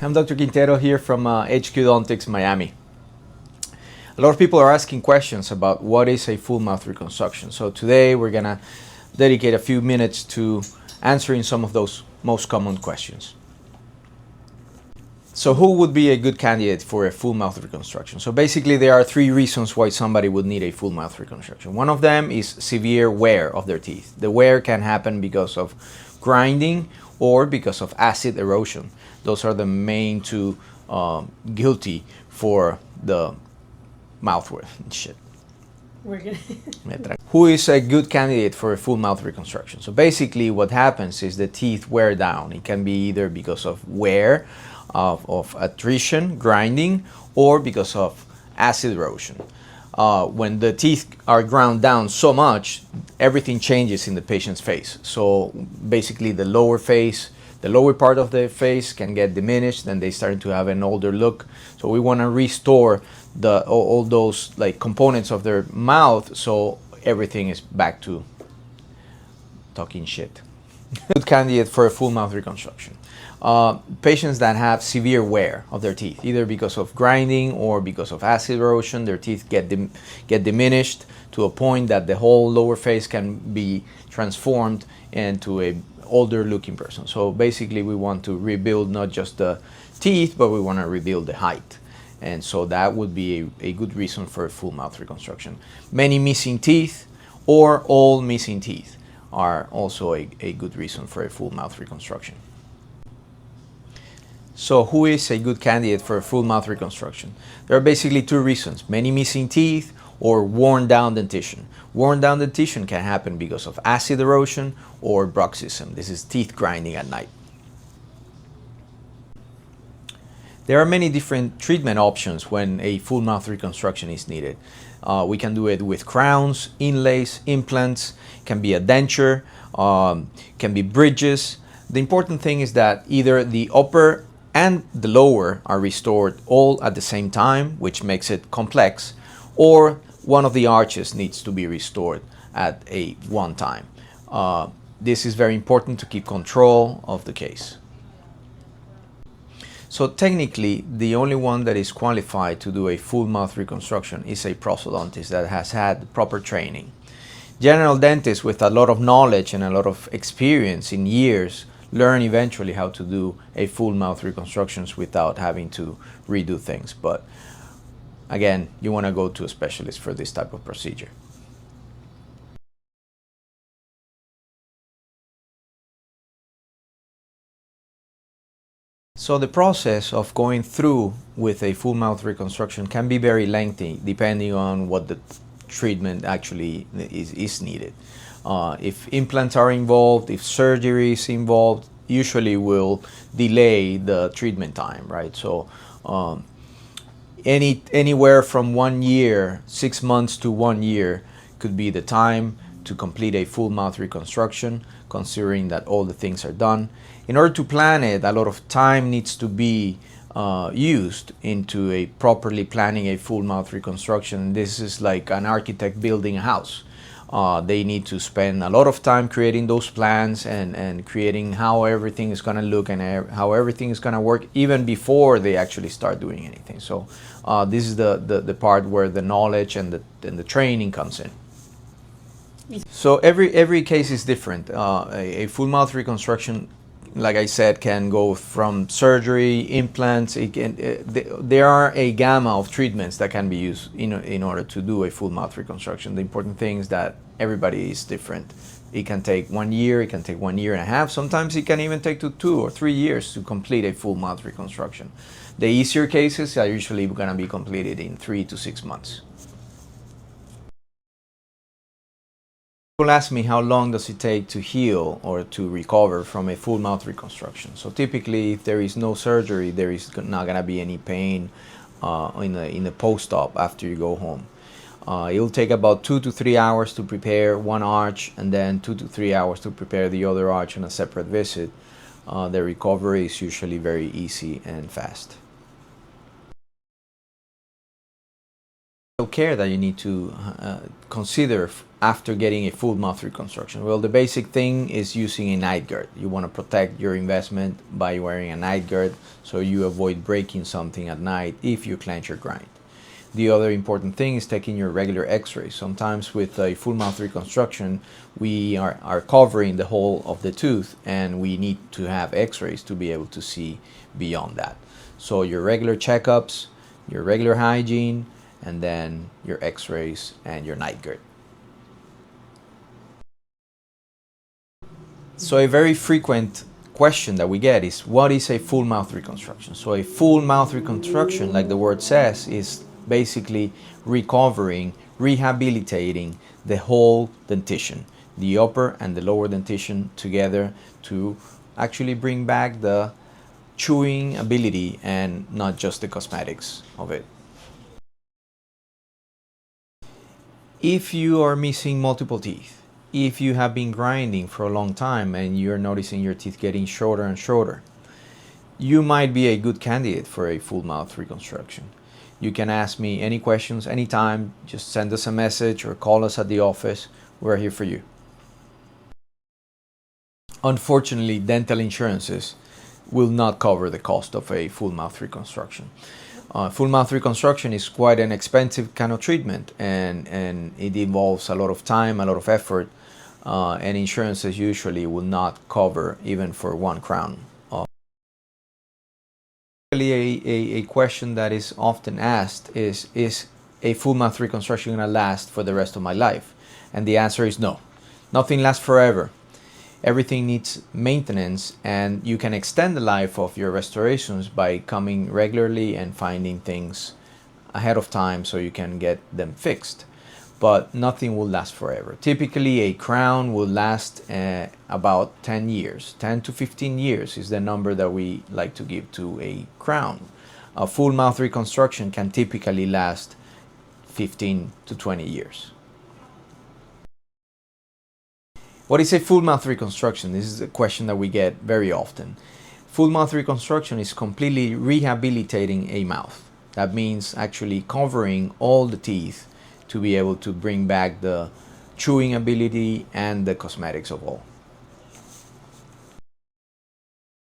I'm Dr. Quintero here from HQ Odontics, Miami. A lot of people are asking questions about what is a full mouth reconstruction. So today we're going to dedicate a few minutes to answering some of those most common questions. So who would be a good candidate for a full mouth reconstruction? So basically there are three reasons why somebody would need a full mouth reconstruction. One of them is severe wear of their teeth. The wear can happen because of grinding or because of acid erosion. Those are the main two guilty for the mouth wear. Shit. Who is a good candidate for a full mouth reconstruction? So basically what happens is the teeth wear down. It can be either because of wear, of attrition, grinding, or because of acid erosion. When the teeth are ground down so much, everything changes in the patient's face. So basically the lower part of the face can get diminished, and they start to have an older look. So we want to restore all those like components of their mouth so everything is back to talking shit. Good candidate for a full mouth reconstruction. Patients that have severe wear of their teeth, either because of grinding or because of acid erosion, their teeth get diminished to a point that the whole lower face can be transformed into a older looking person. So basically we want to rebuild not just the teeth, but we want to rebuild the height. And so that would be a good reason for a full mouth reconstruction. Many missing teeth or all missing teeth are also a good reason for a full mouth reconstruction. So who is a good candidate for a full mouth reconstruction? There are basically two reasons: many missing teeth or worn down dentition. Worn down dentition can happen because of acid erosion or bruxism. This is teeth grinding at night. There are many different treatment options when a full mouth reconstruction is needed. We can do it with crowns, inlays, implants, can be a denture, can be bridges. The important thing is that either the upper and the lower are restored all at the same time, which makes it complex, or one of the arches needs to be restored at one time. This is very important to keep control of the case. So technically, the only one that is qualified to do a full mouth reconstruction is a prosthodontist that has had proper training. General dentists with a lot of knowledge and a lot of experience in years learn eventually how to do a full mouth reconstructions without having to redo things. But again, you want to go to a specialist for this type of procedure. So the process of going through with a full mouth reconstruction can be very lengthy depending on what the treatment actually is needed. If implants are involved, if surgery is involved, usually will delay the treatment time, right? So anywhere from 1 year, 6 months to 1 year could be the time to complete a full mouth reconstruction, considering that all the things are done. In order to plan it, a lot of time needs to be used into properly planning a full mouth reconstruction. This is like an architect building a house. They need to spend a lot of time creating those plans and creating how everything is going to look and how everything is going to work even before they actually start doing anything. So this is the part where the knowledge and the training comes in. So every case is different. A full mouth reconstruction, like I said, can go from surgery, implants. There are a gamma of treatments that can be used in order to do a full mouth reconstruction. The important thing is that everybody is different. It can take 1 year, it can take 1.5 years. Sometimes it can even take 2 or 3 years to complete a full mouth reconstruction. The easier cases are usually going to be completed in 3 to 6 months. People ask me how long does it take to heal or to recover from a full mouth reconstruction. So typically, if there is no surgery, there is not going to be any pain in the post-op after you go home. It will take about 2 to 3 hours to prepare one arch, and then 2 to 3 hours to prepare the other arch on a separate visit. The recovery is usually very easy and fast. care that you need to consider after getting a full mouth reconstruction? Well, the basic thing is using a night guard. You want to protect your investment by wearing a night guard so you avoid breaking something at night if you clench your grind. The other important thing is taking your regular x-rays. Sometimes with a full mouth reconstruction, we are covering the whole of the tooth, and we need to have x-rays to be able to see beyond that. So your regular checkups, your regular hygiene, and then your x-rays and your night guard. So a very frequent question that we get is, what is a full mouth reconstruction? So a full mouth reconstruction, like the word says, is basically recovering, rehabilitating the whole dentition, the upper and the lower dentition together, to actually bring back the chewing ability and not just the cosmetics of it. If you are missing multiple teeth, if you have been grinding for a long time and you're noticing your teeth getting shorter and shorter, you might be a good candidate for a full mouth reconstruction. You can ask me any questions anytime. Just send us a message or call us at the office. We're here for you. Unfortunately, dental insurances will not cover the cost of a full mouth reconstruction. Full mouth reconstruction is quite an expensive kind of treatment, and it involves a lot of time, a lot of effort, and insurances usually will not cover even for 1 crown. A question that is often asked is a full mouth reconstruction going to last for the rest of my life? And the answer is no. Nothing lasts forever. Everything needs maintenance, and you can extend the life of your restorations by coming regularly and finding things ahead of time so you can get them fixed. But nothing will last forever. Typically, a crown will last about 10 years. 10 to 15 years is the number that we like to give to a crown. A full mouth reconstruction can typically last 15 to 20 years. What is a full mouth reconstruction? This is a question that we get very often. Full mouth reconstruction is completely rehabilitating a mouth. That means actually covering all the teeth to be able to bring back the chewing ability and the cosmetics of all.